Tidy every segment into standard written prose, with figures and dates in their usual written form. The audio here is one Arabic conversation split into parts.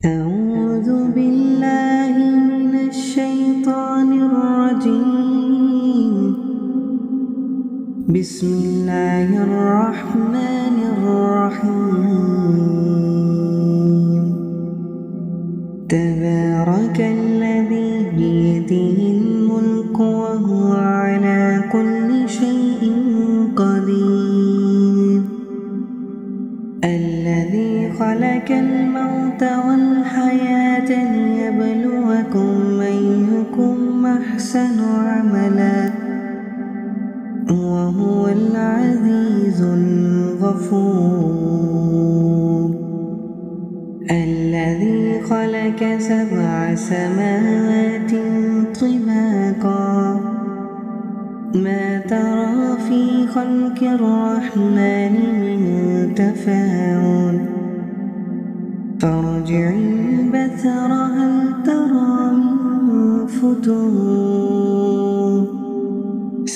أعوذ بالله من الشيطان الرجيم. بسم الله الرحمن الرحيم. تبارك الذي بيده الملك وهو على كل شيء قدير. الذي خلق الموت والحياة ليبلوكم أيكم أحسن عملا وهو العزيز الغفور. الذي خلق 7 سماوات طباقا ما ترى في خلق الرحمن من تفاوت فارجع البصر هل ترى من فتور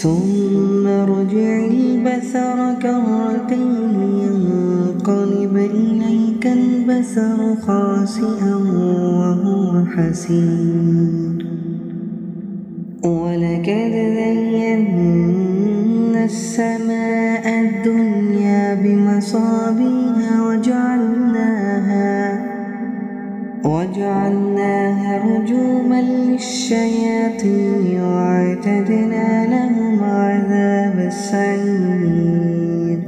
ثم ارجع البصر كرتين ينقلب إليك البصر خاسئا وهو حسير. ولقد زينا السماء الدنيا بمصابيح وجعلناها رجوما للشياطين وأعتدنا لهم عذاب السعير.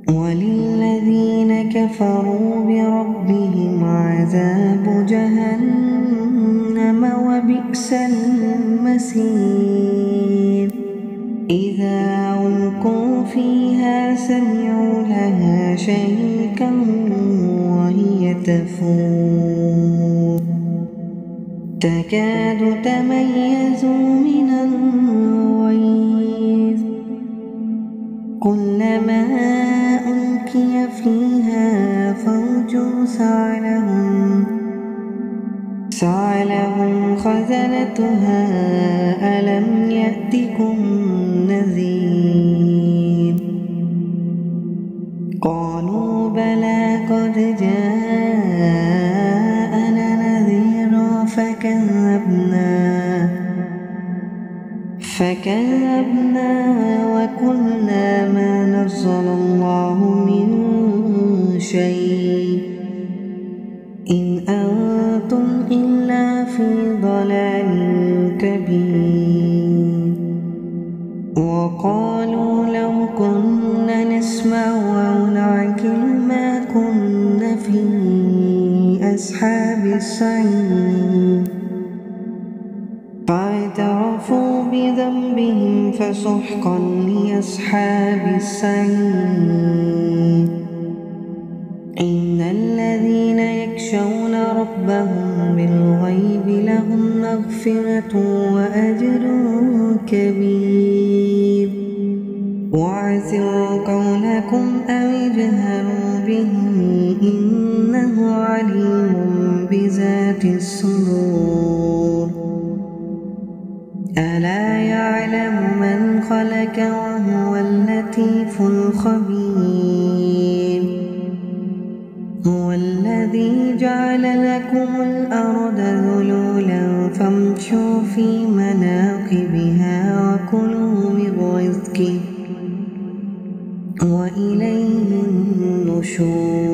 وللذين كفروا بربهم عذاب جهنم وبئس المصير. إذا ألقوا فيها سمعوا لها شهيقا وهي تفور تكاد تميز من الغيظ كلما ألقي فيها فوج سألهم خزنتها ألم يأتكم نذير. قالوا بلى قد جاءنا نذير فكذبنا وقلنا ما نزل الله من شيء إن أنتم إلا في ضلال كبير. وقالوا لو كنا نسمع أو نعقل ما كنا في أصحاب السعير. فاعترفوا بذنبهم فسحقا لأصحاب السعير. إن الذين يخشون ربهم بالغيب لهم مغفرة وأجر كبير. وأسروا قولكم أو اجهروا به إنه عليم بذات الصدور. ألا يعلم من خلق وهو اللطيف الخبير. هو الذي جعل لكم الأرض ذلولا فامشوا في مناكبها وكلوا من رزقه وإليه النشور.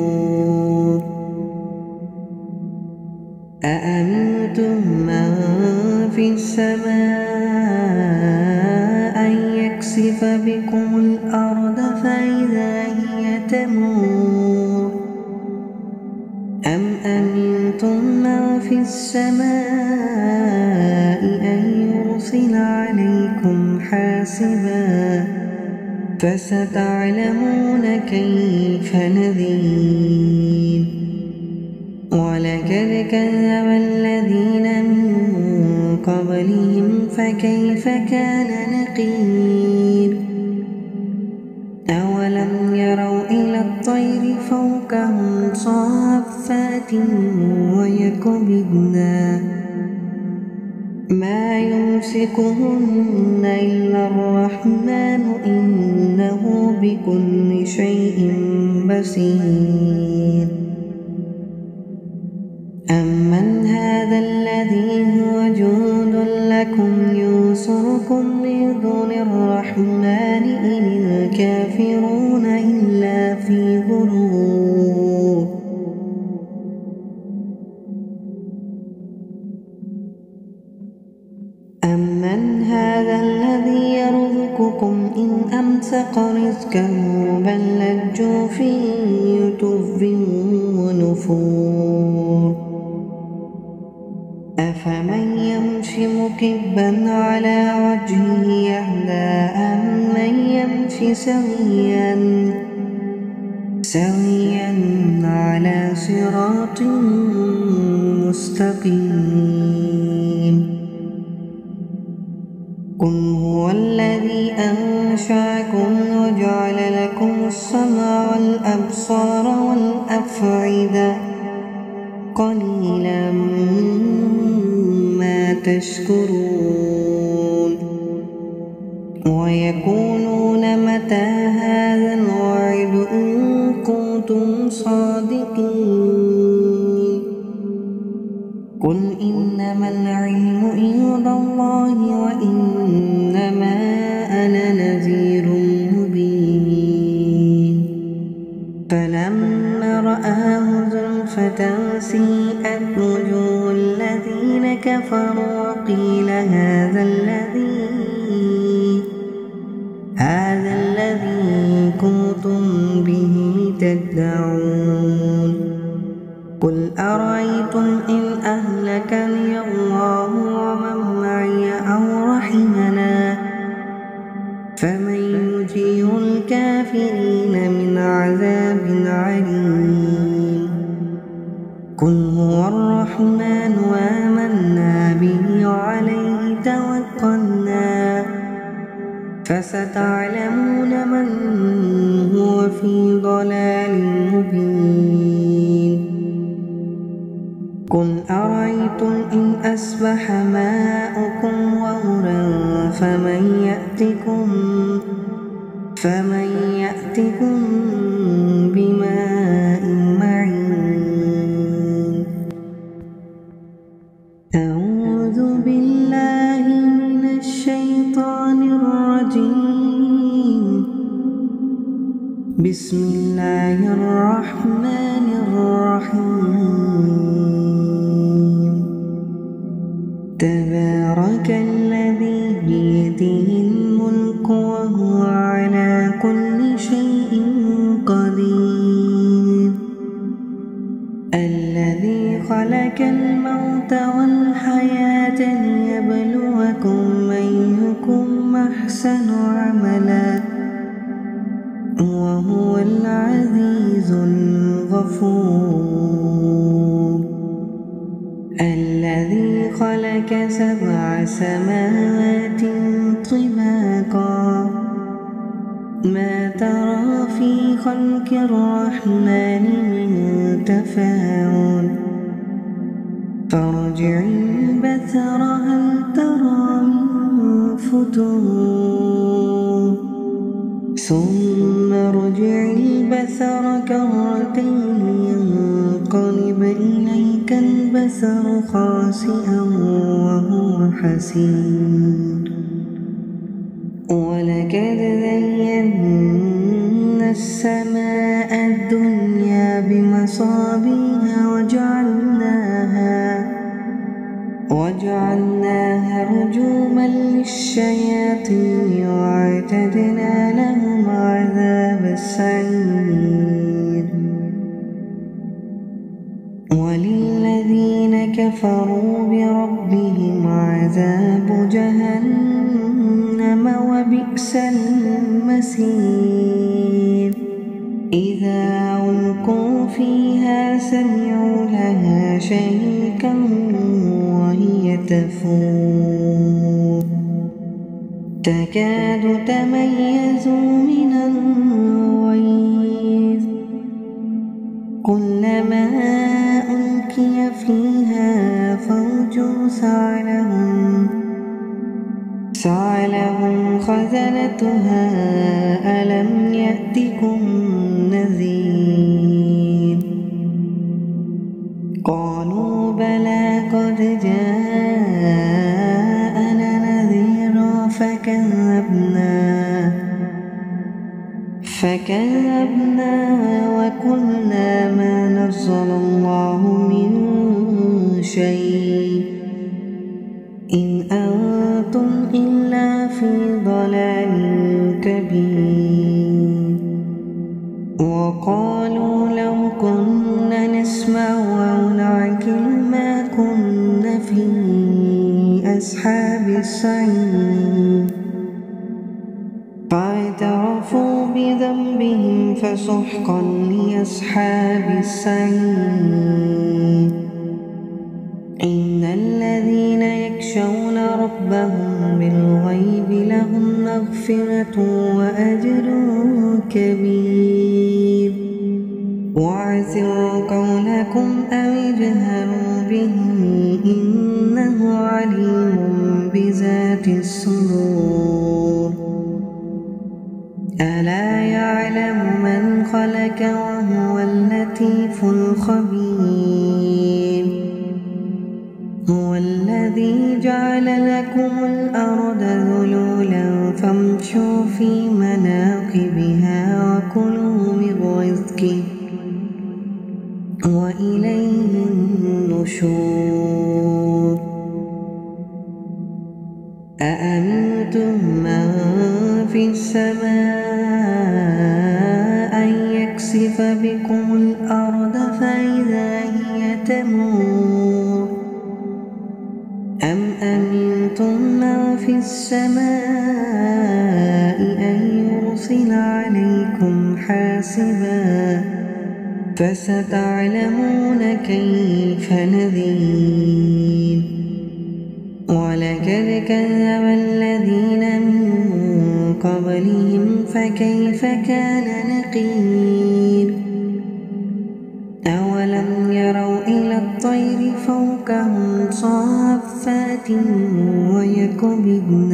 أأمنتم من في السماء أن يكسف بكم الأرض فإذا هي تمور أم أمنتم من في السماء أن يرسل عليكم حاسبا فستعلمون كيف نذير. ولقد كذب الذين من قبلهم فكيف كان نكير. أولم يروا إلى الطير فوقهم صافات ويقبضن ما يمسكهن إلا الرحمن إنه بكل شيء بصير. أمن هذا الذي هو جند لكم ينصركم من دون الرحمن إن الكافرون إلا في غرور أمن هذا الذي يرزقكم إن أمسك رزقه بل لجوا في عتو ونفور أفمن يمشي مكبا على وجهه يهدى أمن يمشي سويا على صراط مستقيم قل هو الذي أنشأكم وجعل لكم السمع والأبصار والأفئدة قليلا ما تشكرون ويقولون متى هذا الوعد إن كنتم صادقين قل إنما العلم عند الله وإنما أنا نذير مبين فلما رآه زلفة سيئت وجوه الذين كفروا وقيل هذا الذي كنتم به تدعون قل أرأيتم إن أهلكني الله ومن معي أو رحمنا فمن يجير الكافرين من عذاب عليم قل هو الرحمن وآمنا به وعليه توكلنا فستعلمون من هو في ضلال مبين قل أرأيتم إن أصبح ماؤكم غورا فمن يأتكم بماء معين أعوذ بالله من الشيطان الرجيم بسم الله الرحمن الرحيم تبارك الذي بيده الملك وهو على كل شيء قدير الذي خلق الموت والحياة ليبلوكم أيكم أحسن عملا وهو العزيز الغفور الذي خلق 7 سماوات طباقا ما ترى في خلق الرحمن من تفاوت فارجع البصر هل ترى من فتور ثم ارجع البصر كرتين ينقلب إليك البصر خاسئا وهو حسير ولقد زينا السماء الدنيا بمصابيح وجعلناها رجوما للشياطين وأعتدنا لهم عذاب السعير وللذين كفروا بربهم عذاب جهنم وبئس المصير إذا ألقوا فيها سمعوا لها شهيقا وهي تفور تكاد تميز من الغيظ كلما ألقي فيها فوج سألهم خزنتها ألم يأتكم نذير قالوا قلنا ما نزل الله من شيء إن أنتم إلا في ضلال كبير وقالوا لو كنا نسمع أو نعقل ما كنا في أصحاب السعير فاعترفوا بذنبهم فسحقا لأصحاب السعير إن الذين يخشون ربهم بالغيب لهم مغفرة وأجر كبير وأسروا قولكم أو اجهروا به إنه عليم بذات الصدور ألا يعلم من خلق وهو اللطيف الخبير هو الذي جعل لكم الأرض ذلولا فامشوا في مناكبها وكلوا من رزقه وإليه النشور أأمنتم من في السماء أن يكسف بكم الأرض فإذا هي تمور أم أمنتم من في السماء أن يرسل عليكم حاسبا فستعلمون كيف نذير ولقد كذب الذين من قبلهم فكيف كان نكير أولم يروا إلى الطير فوقهم صافات ويقبضن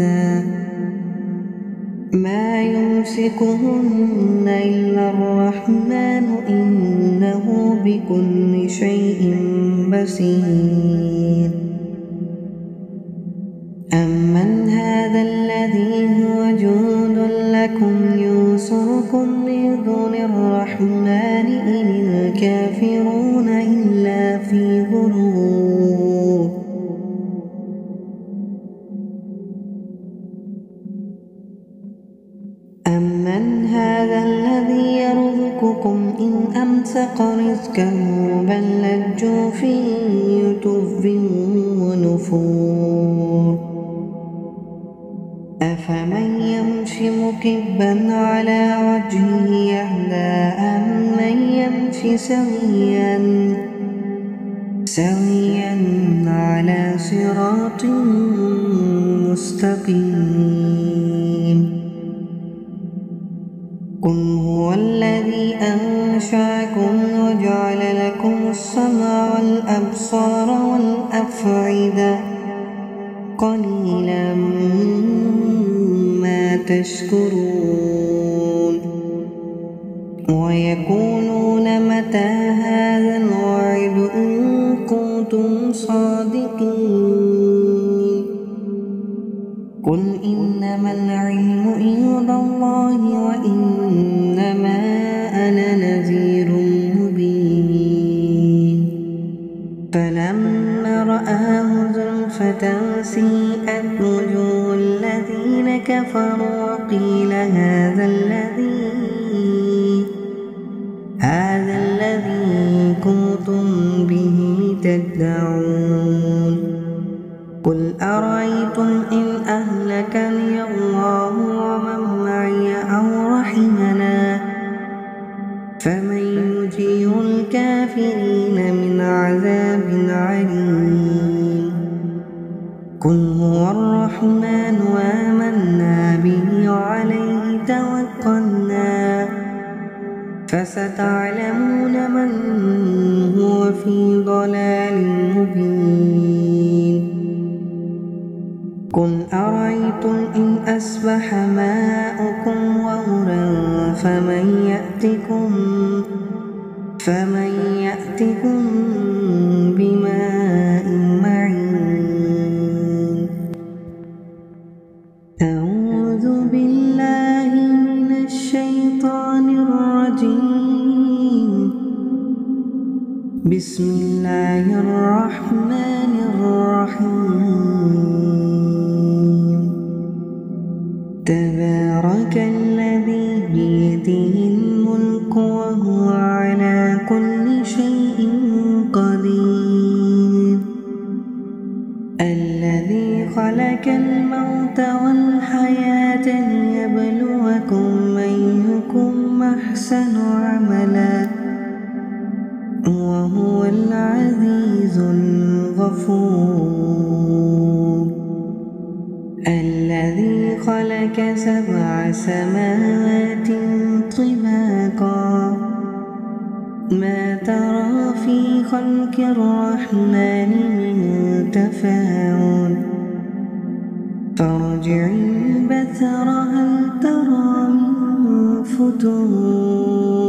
ما يمسكهن إلا الرحمن إنه بكل شيء بصير أمن هذا الذي هو جند لكم ينصركم من دون الرحمن إن الكافرون إلا في غرور أمن هذا الذي يرزقكم إن أمسك رزقه بل لجوا في عتو ونفور أفمن يمشي مكبا على وجهه يهدى أمن يمشي سويا على صراط مستقيم قل هو الذي أنشأكم وجعل لكم السمع والأبصار والأفئدة قليلا ما تشكرون ويقولون متى هذا الوعد إن كنتم صادقين قل إنما العلم عند الله وإنما أنا نذير مبين فلما رآه زلفة سيئت وجوه الذين كفروا وقيل هذا الذي كنتم به تدعون قل أرأيتم إن أهلكني الله ومن معي أو رحمنا فمن يجير الكافرين من عذاب عليم قل هو الرحمن وآمنا به وعليه توكلنا فستعلمون من هو في ضلال مبين قل أرأيتم إن أصبح ماؤكم غورا فمن يأتكم بماء معين أعوذ بالله من الشيطان الرجيم بسم الله الرحمن الرحيم تبارك الذي بيده الملك وهو على كل شيء قدير الذي خلق الموت والحياة ليبلوكم أيكم أحسن عملا وهو العزيز الغفور الذي خلق 7 سماوات طباقا ما ترى في خلق الرحمن من تفاوت فارجع البصر هل ترى من فتور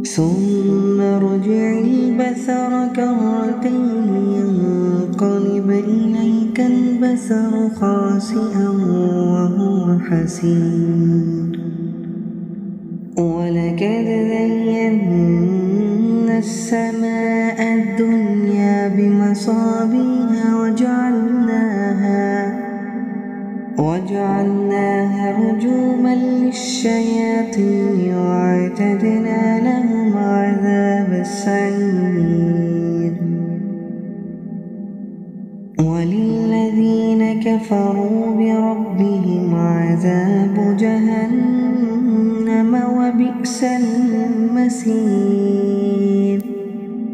ثم ارجع البصر كرتين ينقلب إليك البصر خاسئا وهو حسير ولقد زينا السماء الدنيا بمصابيح وجعلناها رجوما للشياطين وأعتدنا لهم عذاب السعير وللذين كفروا بربهم عذاب جهنم وبئس المصير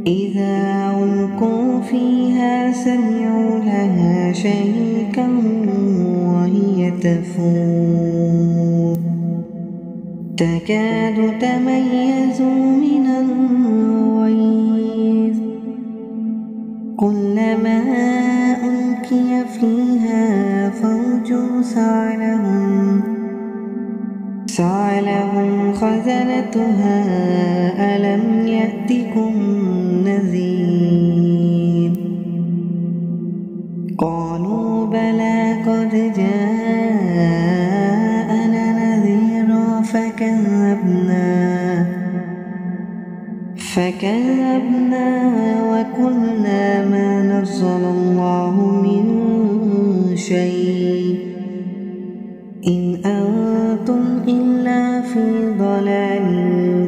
إذا ألقوا فيها سمعوا لها شهيقا وهي تفور تكاد تميز من الغيظ كلما ألقي فيها فوج سألهم خزنتها ألم يأتكم نذير قالوا بلى قد جاءنا نذير فكذبنا وقلنا ما نزل الله من شيء إن أنتم إلا في ضلال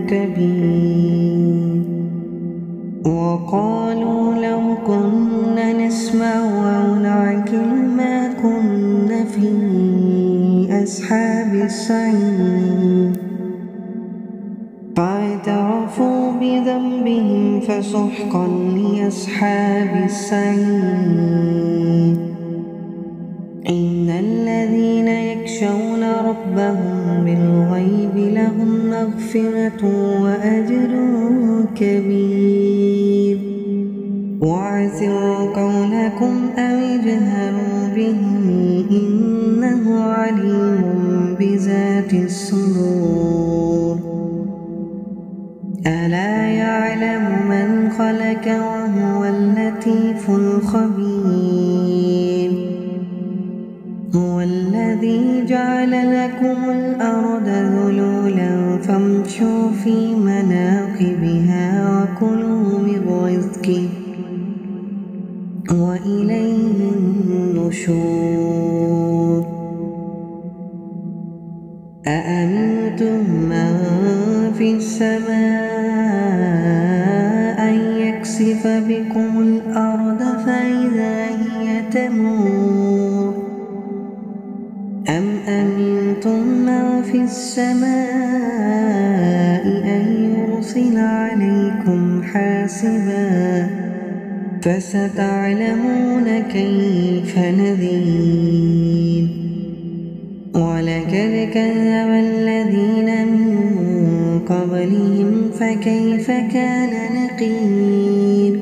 كبير وقالوا لو كنا نسمع أو نعقل ما كنا في أصحاب السعير فاعترفوا بذنبهم فسحقا لأصحاب السعير إن الذين يخشون ربهم بالغيب لهم مغفرة وأجر كبير وأسروا قولكم أو اجهروا به إنه عليم بذات الصدور ألا يعلم من خلق وهو اللطيف الخبير هو الذي جعل لكم الأرض ذلولا فامشوا في مناكبها وكلوا من رزقه وإليه النشور أأمنتم من في السماء أن يكسف بكم الأرض فإذا هي تمور أم أمنتم من في السماء أن يرسل عليكم حاسبا فستعلمون كيف نذير ولقد كذب الذين من قبلهم فكيف كان نكير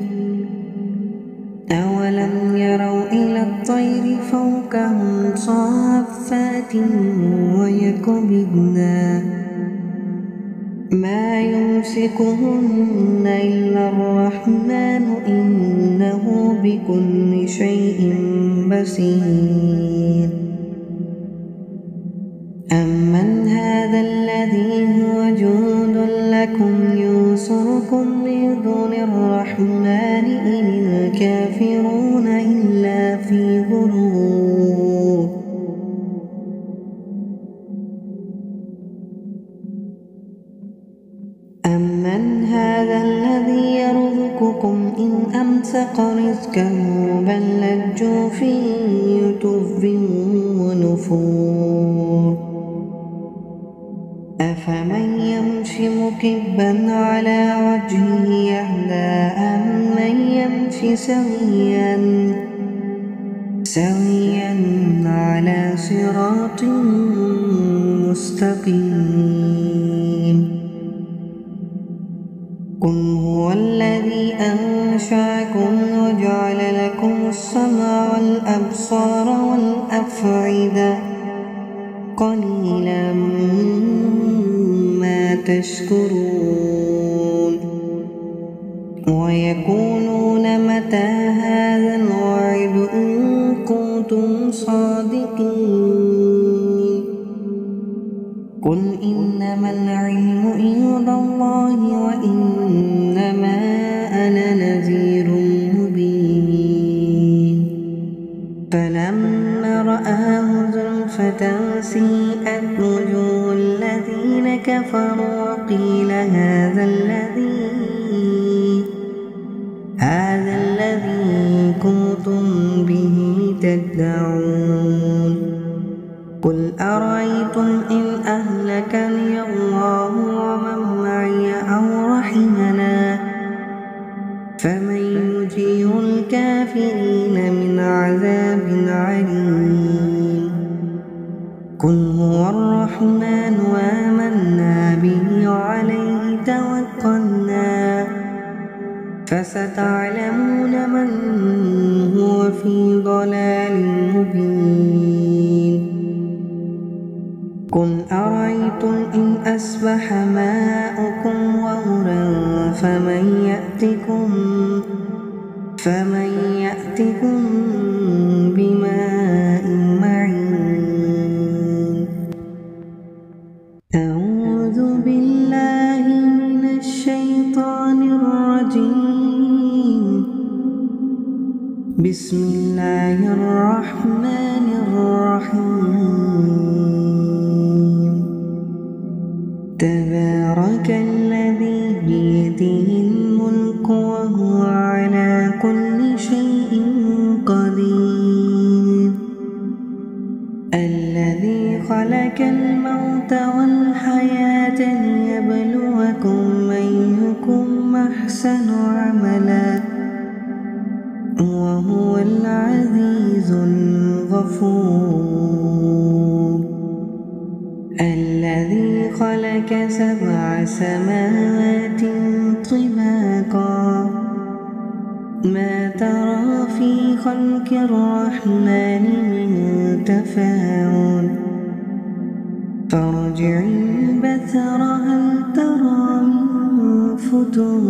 أولم يروا إلى الطير فوقهم صافات ويقبضن ما يمسكهن إلا الرحمن إنه بكل شيء بصير أمن هذا الذي هو جند لكم يوسف ينصركم من دون الرحمن إن الكافرون إلا في غرور أمن هذا الذي يرزقكم إن أمسك رزقه بل لجوا في عتو ونفور أفمن يمشي مكبا على وجهه يهدى أمن يمشي سويا على صراط مستقيم قل هو الذي أنشأكم وجعل لكم السمع والأبصار والأفئدة قليلا ما تشكرون ويقولون متى هذا الوعد إن كنتم صادقين قل إنما العلم عند الله وإنما أنا نذير مبين فلما رآه زلفة سيئت وجوه الذين كفروا وقيل هذا الذي كنتم به تدعون قل أرأيتم إن أهلكني الله ومن معي أو رحمنا فمن يجير الكافرين من عذاب عليم قل هو الرحمن وآمنا به وعليه توكلنا فستعلمون من هو في ضلال مبين قل أرأيتم إن أصبح ماؤكم غورا فمن يأتكم بماء معين أعوذ بالله من الشيطان الرجيم بسم الله الرحمن الرحيم تبارك الذي بيده الملك وهو على كل شيء قدير الذي خلق الموت والحياة ليبلوكم أيكم أحسن عملا وهو العزيز الغفور الذي خلق 7 سماوات طباقا ما ترى في خلق الرحمن من تفاوت فارجع البصر هل ترى من فتور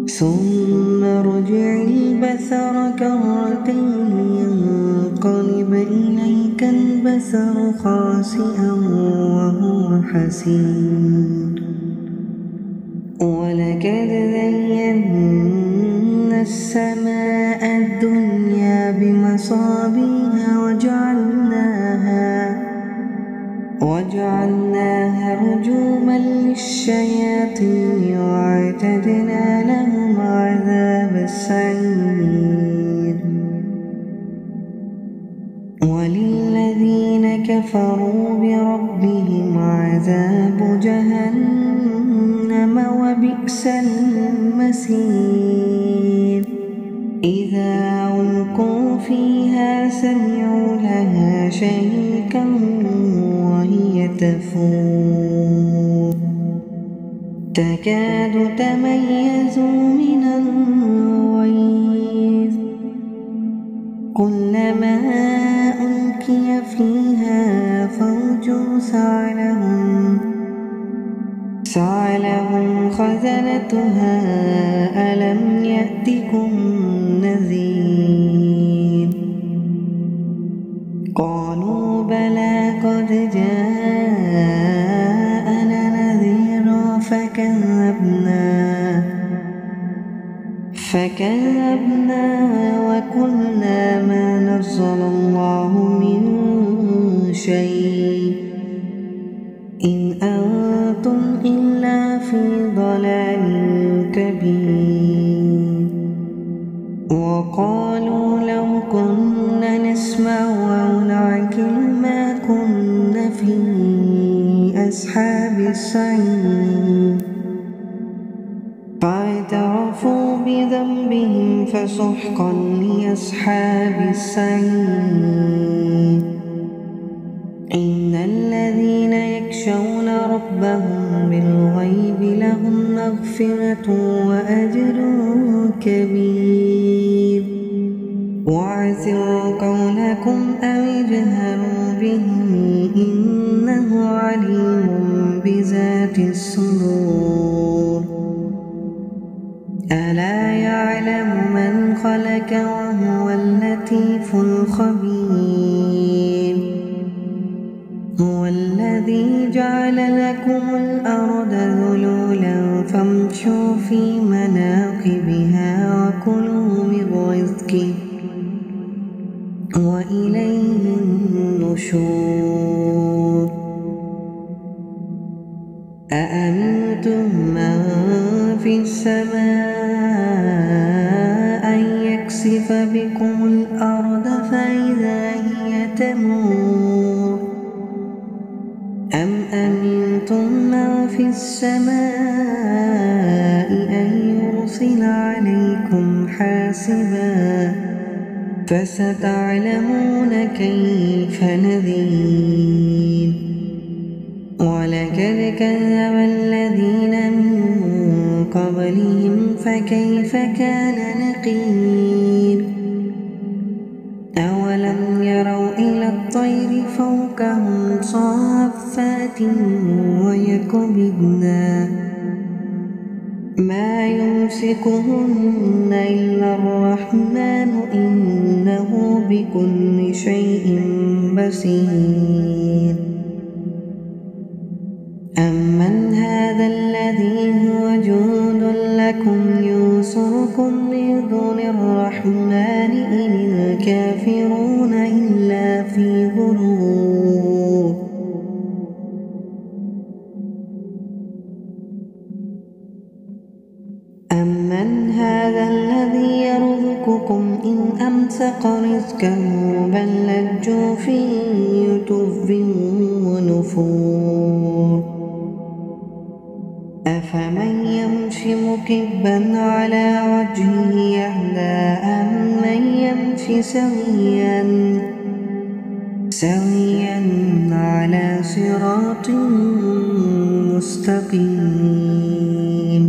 ثم ارجع البصر كرتين ينقلب إليك البصر خاسئا وهو حسير ولقد زينا السماء الدنيا بمصابيح وجعلناها رجوما للشياطين وأعتدنا لهم عذاب السعير وللذين كفروا بربهم عذاب جهنم وبئس المصير إذا ألقوا فيها سمعوا لها شهيقا وهي تفور تكاد تميز من الغيظ كلما ألقي فيها فوج سعلهم خزنتها ألم يأتكم نذير قالوا بلى قد جاءنا نذير فكذبنا وقلنا ما نزل الله من شيء إن أنتم إلا في ضلال كبير. وقالوا لو كنا نسمع أو نعقل ما كنا في أصحاب السعير. فاعترفوا بذنبهم فسحقا لأصحاب السعير. إن الذين يخشون ربهم بالغيب لهم مغفرة وأجر كبير. واعسروا قولكم أو اجهروا به إنه عليم بذات الصدور. ألا يعلم من خلق وهو اللطيف الخبير. هو الذي جعل لكم الأرض ذلولا فامشوا في مناكبها وكلوا من رزقه وإليه النشور. أأمنتم من في السماء أن يكسف بكم الأرض فإذا هي تمور أم أمنتم من في السماء أن يرسل عليكم حاسبا فستعلمون كيف نذير. ولقد كذب الذين من قبلهم فكيف كان نكير. أولم يروا إلى الطير فوقهم صافات ويقبضن ما يمسكهن إلا الرحمن إنه بكل شيء بصير. أمن هذا الذي هو جند لكم ينصركم من دون الرحمن إن الكافرون إلا في غرور. أمن هذا الذي يرزقكم إن أمسك رزقه بل لجوا في عتو ونفور. أفمن يمشي مكبا على وجهه أهدى أمن يمشي سويا على صراط مستقيم.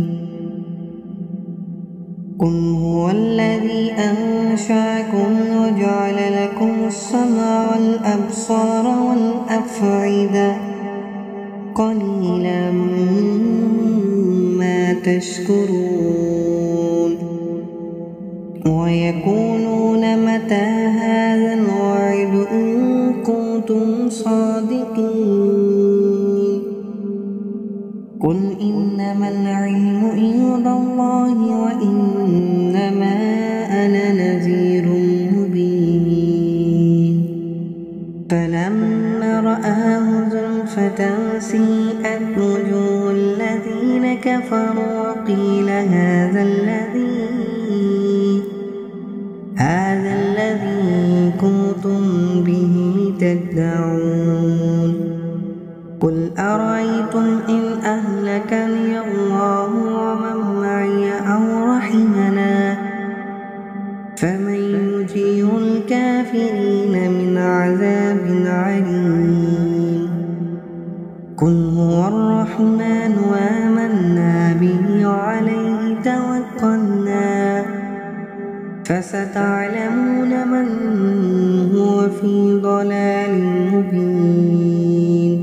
قل هو الذي أنشأكم وجعل لكم السمع والأبصار والأفئدة قليلا ما تشكرون. ويقولون متى هذا الوعد إن كنتم صادقين. قل إنما العلم عند الله وإنما أنا نذير مبين. فلما رآه زلفة سيئت وجوه الذين كفروا وقيل هذا الذي كنتم به تدعون. قل أرأيتم إن أهلكني الله ومن معي أو رحمنا فمن يجير الكافرين من عذاب عليم. قل هو الرحمن وآمنا به وعليه توكلنا فستعلمون من هو في ضلال مبين.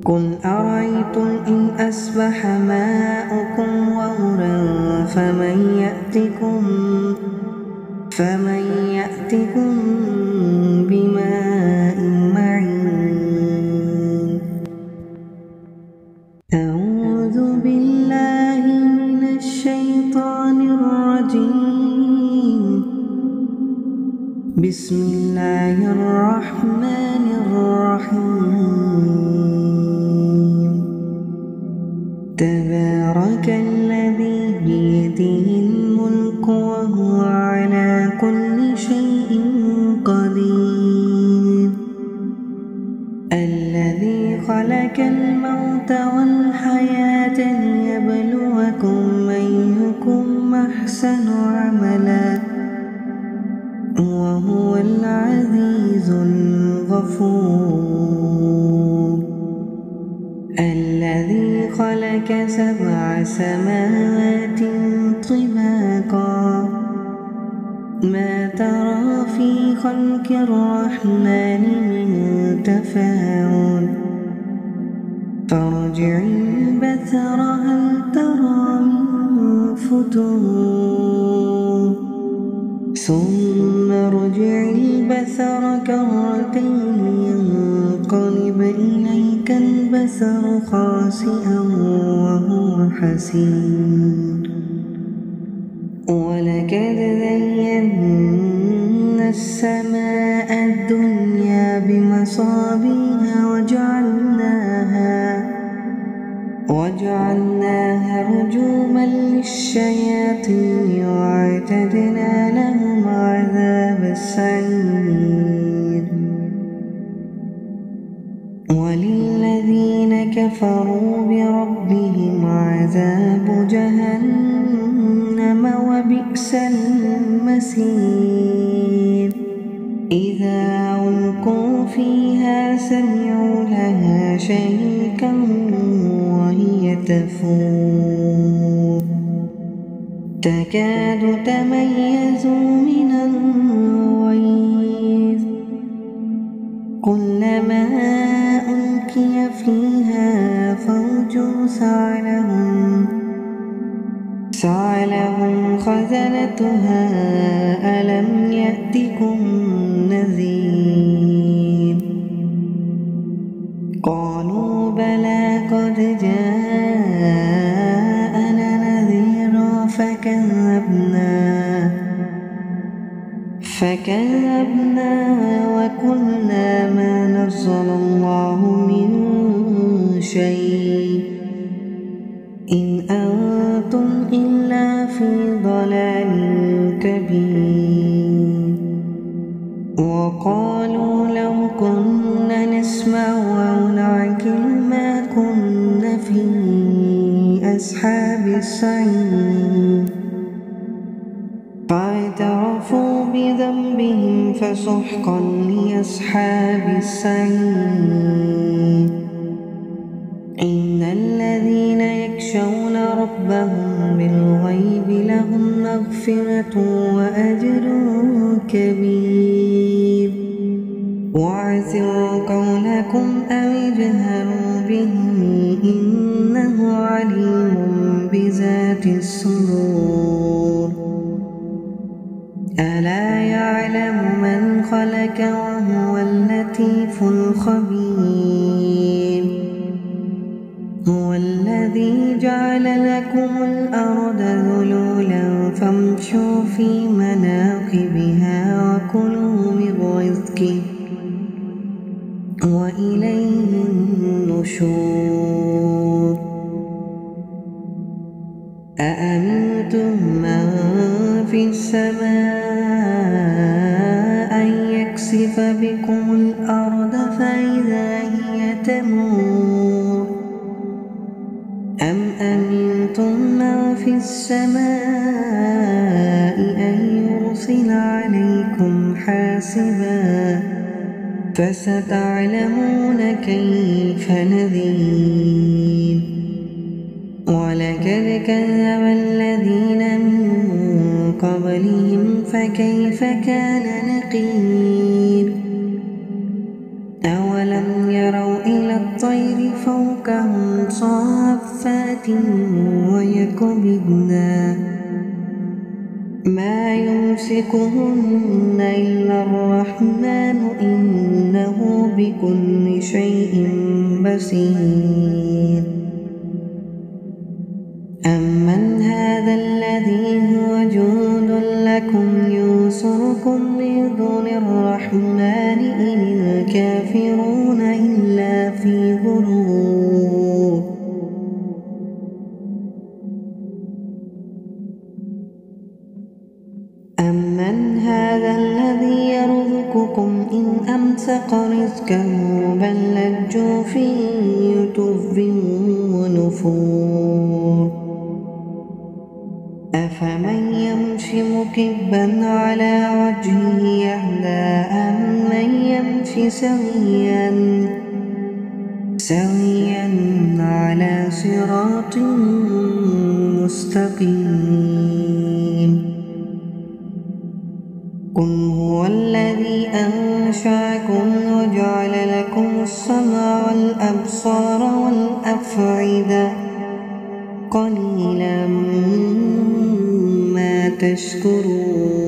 قل أرأيتم إن أصبح ماؤكم غورا فمن يأتكم بماء أعوذ بالله من الشيطان الرجيم. بسم الله الرحمن الرحيم. تبارك الذي بيده الملك وهو على كل شيء قدير. الذي خلق الموت والحياة ليبلوكم أيكم أحسن عملا وهو العزيز الغفور. الذي خلق 7 سماوات طباقا ما ترى في خلق الرحمن من تفاوت فارجع البصر هل ترى من فتور ثم ارجع البصر كرتين ينقلب إليك البصر خاسئا وهو حسير. ولقد زينا السماء الدنيا بمصابيح وجعلناها رجوما للشياطين وأعتدنا لهم عذاب السعير. وللذين كفروا بربهم عذاب جهنم وبئس المصير. إذا ألقوا فيها سمعوا لها شهيقا وهي تفور تكاد تميز من الغيظ كلما ألقي فيها فوج سألهم خزنتها ألم يأتكم نذير. قالوا بلى قد جاءنا نذير فكذبنا وقلنا ما نزل الله من شيء إن أنتم إلا في ضلال كبير. وقالوا لو كنا نسمع أو نعقل ما كنا في أصحاب السعير. فاعترفوا بذنبهم فسحقا لأصحاب السعير. إن الذين يخشون ربهم بالغيب لهم مغفرة وأجر كبير. وأسروا قولكم أو اجهروا به إنه عليم بذات الصدور. ألا يعلم من خلق وهو اللطيف الخبير. هو الذي جعل لكم الأرض ذلولا فامشوا في مناكبها وكلوا من رزقه وإليه النشور. أأمنتم من في السماء أن يكسف بكم الأرض فإذا هي تمور أم أمنتم من في السماء أن يرسل عليكم حاسبا فستعلمون كيف نذير. ولقد كذب الذين من قبلهم فكيف كان نكير. أولم يروا إلى الطير فوقهم صافات ويقبضن ما يمسكهن إلا الرحمن إنه بكل شيء بصير. أمن هذا الذي هو جند لكم ينصركم من دون الرحمن إن الكافرون إلا في غرور أمن هذا الذي يرزقكم إن أمسك رزقه بل لجوا في عتو ونفور أفمن يمشي مكبا على وجهه أهدى أمن يمشي سويا على صراط مستقيم قل هو الذي أنشأكم وجعل لكم السمع والأبصار والأفئدة قليلا ما تشكرون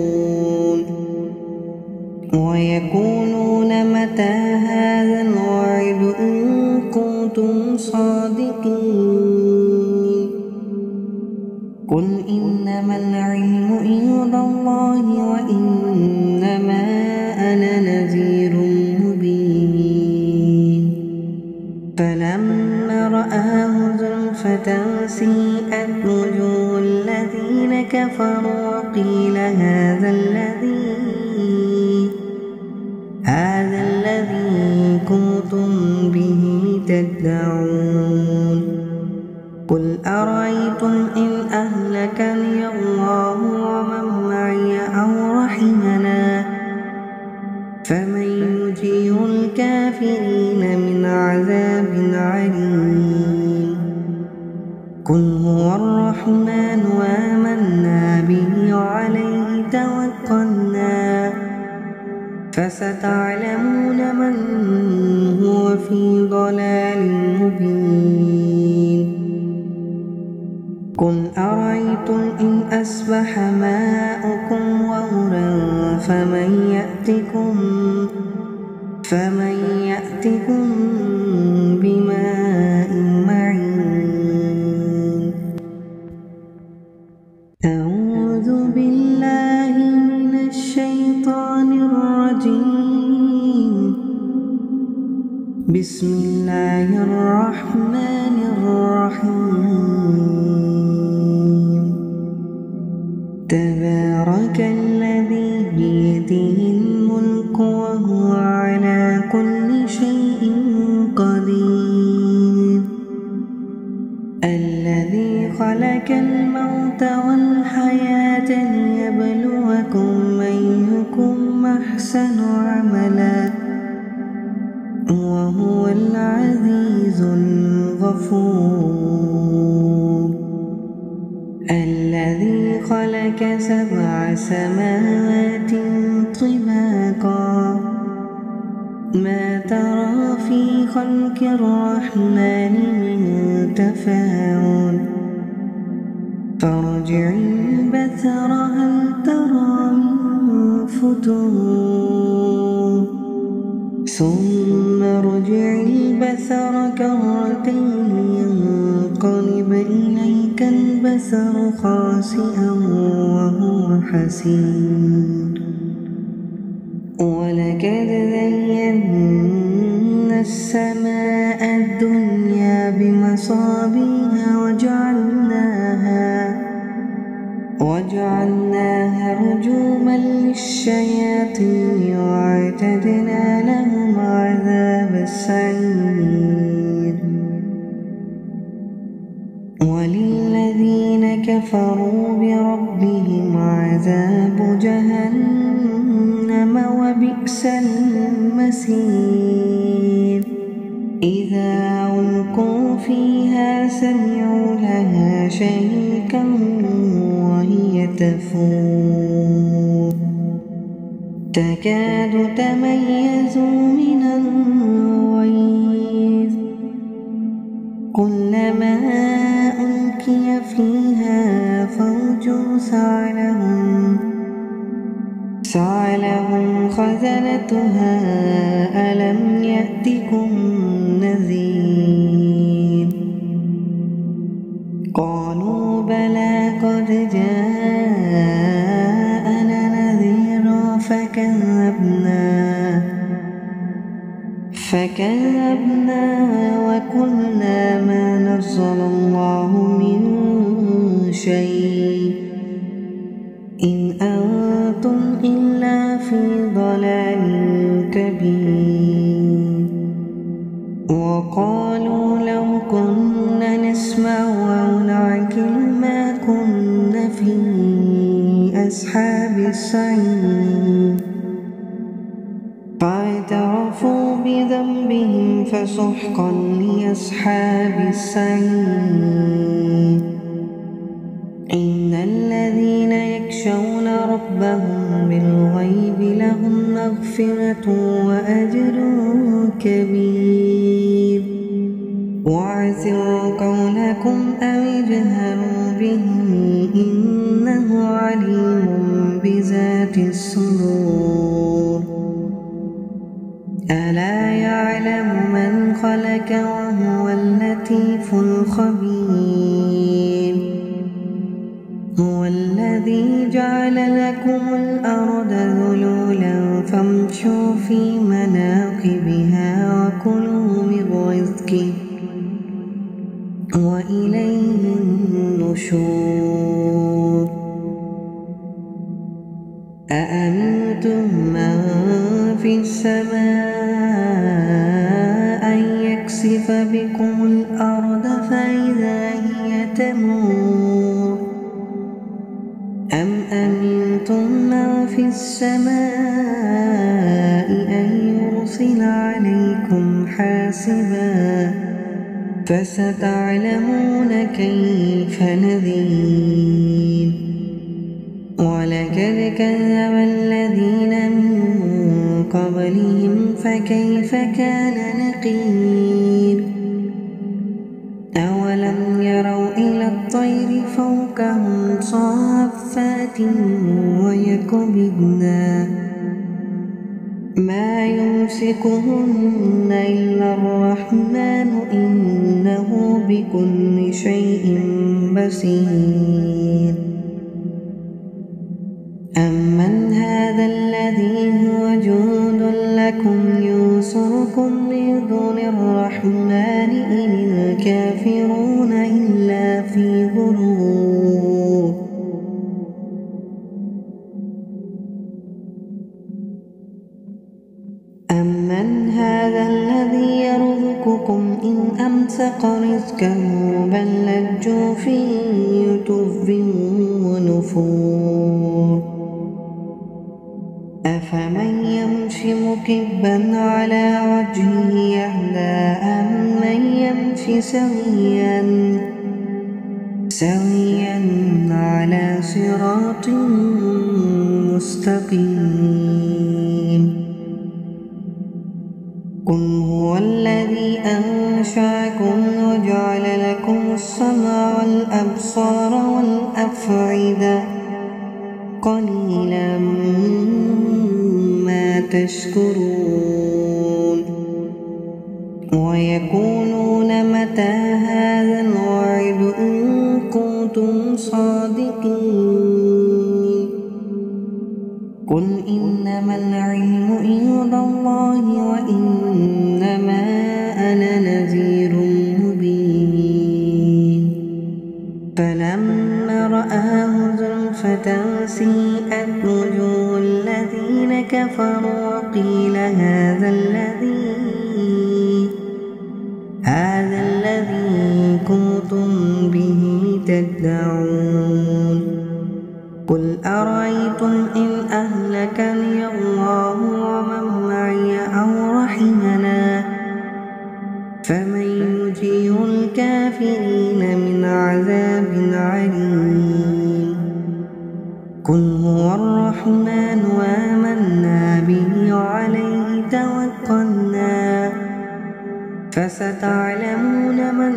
ويقولون متى هذا الوعد إن كنتم صادقين قل إنما العلم عند الله وإنما أنا نذير مبين فلما رآه زلفة سيئت وجوه الذين كفروا وقيل هذا الذي كنتم به تدعون قل أرأيتم إن أهلكني الله ومن معي أو رحمنا فمن يجير الكافرين من عذاب عليم قل هو الرحمن وآمنا به وعليه توكلنا فستعلمون من هو في ضلال مبين قل أرأيتم إن أصبح ماؤكم غورا فمن يأتكم بماء معين أعوذ بالله من الشيطان الرجيم بسم الله الرحمن الرحيم تبارك الذي بيده الملك وهو على كل شيء قدير الذي خلق الموت والحياة ليبلوكم أيكم أحسن عملا وهو العزيز الغفور الذي خلق 7 سماوات طباقا ما ترى في خلق الرحمن من تفاوت فارجع البصر هل ترى من فتور ثم ارجع البصر كرتين ينقلب إليك البصر خاسئا وهو حسير ولقد زينا السماء الدنيا بمصابيح وجعلناها رجوما للشياطين وأعتدنا لهم عذاب السعير وللذين كفروا بربهم عذاب جهنم وبئس المصير إذا ألقوا فيها سمعوا لها شهيقا وهي تفور تكاد تميز من الغيظ كلما ألقي فيها فوج سألهم خزنتها ألم يأتكم نذير قالوا بلى قد جاءنا نذير فكذبنا وقلنا ما نزل الله من شيء إن أنتم إلا في ضلال كبير. وقالوا لو كنا نسمع أو نعقل ما كنا في أصحاب السعير فاعترفوا بذنبهم فسحقا لأصحاب السعير. إن الذين يخشون ربهم بالغيب لهم مغفرة وأجر كبير. وأسروا قولكم أو اجهروا به إنه عليم بذات الصدور. ألا يعلم من خلق وهو اللطيف الخبير. هو الذي جعل لكم الأرض ذلولا فامشوا في مناكبها وكلوا من رزقه وإليه النشور. أأمنتم من في السماء أن يكسف بكم الأرض فإذا هي تمور أم أمنتم من في السماء أن يرسل عليكم حاسبا فستعلمون كيف نذير. ولقد كذب الذين من قبلهم فكيف كان نكير. أولم يروا إلى الطير فوقهم صافات ويقبضن ما يمسكهن إلا الرحمن إنه بكل شيء بصير. أمن هذا الذي هو جند لكم ينصركم من دون الرحمن إن الكافرون إلا في غرور. أمن هذا الذي يرزقكم إن أمسك رزقه بل لجوا في عتو ونفور. أفمن يمشي مكبا على وجهه أهدى أمن يمشي سويا على صراط مستقيم. قل هو الذي أنشأكم وجعل لكم السمع والأبصار والأفئدة قليلا ما تشكرون. ويقولون متى هذا الوعد إن كنتم صادقين. قل إنما العلم عند الله وإنما أنا نذير مبين. فلما رآه زلفة سيئت وجوه الذين كفروا وقيل هذا الذي كنتم به تدعون. قل أرأيتم إن أهلكني الله ومن معي أو رحمنا فمن يجير الكافرين من عذاب عليم. قل هو الرحمن وآمنا به وعليه توكلنا فستعلمون من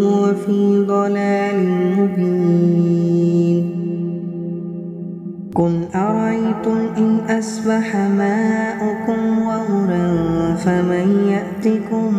هو في ضلال مبين. قل أرأيتم إن أصبح ماؤكم غورا فمن يأتكم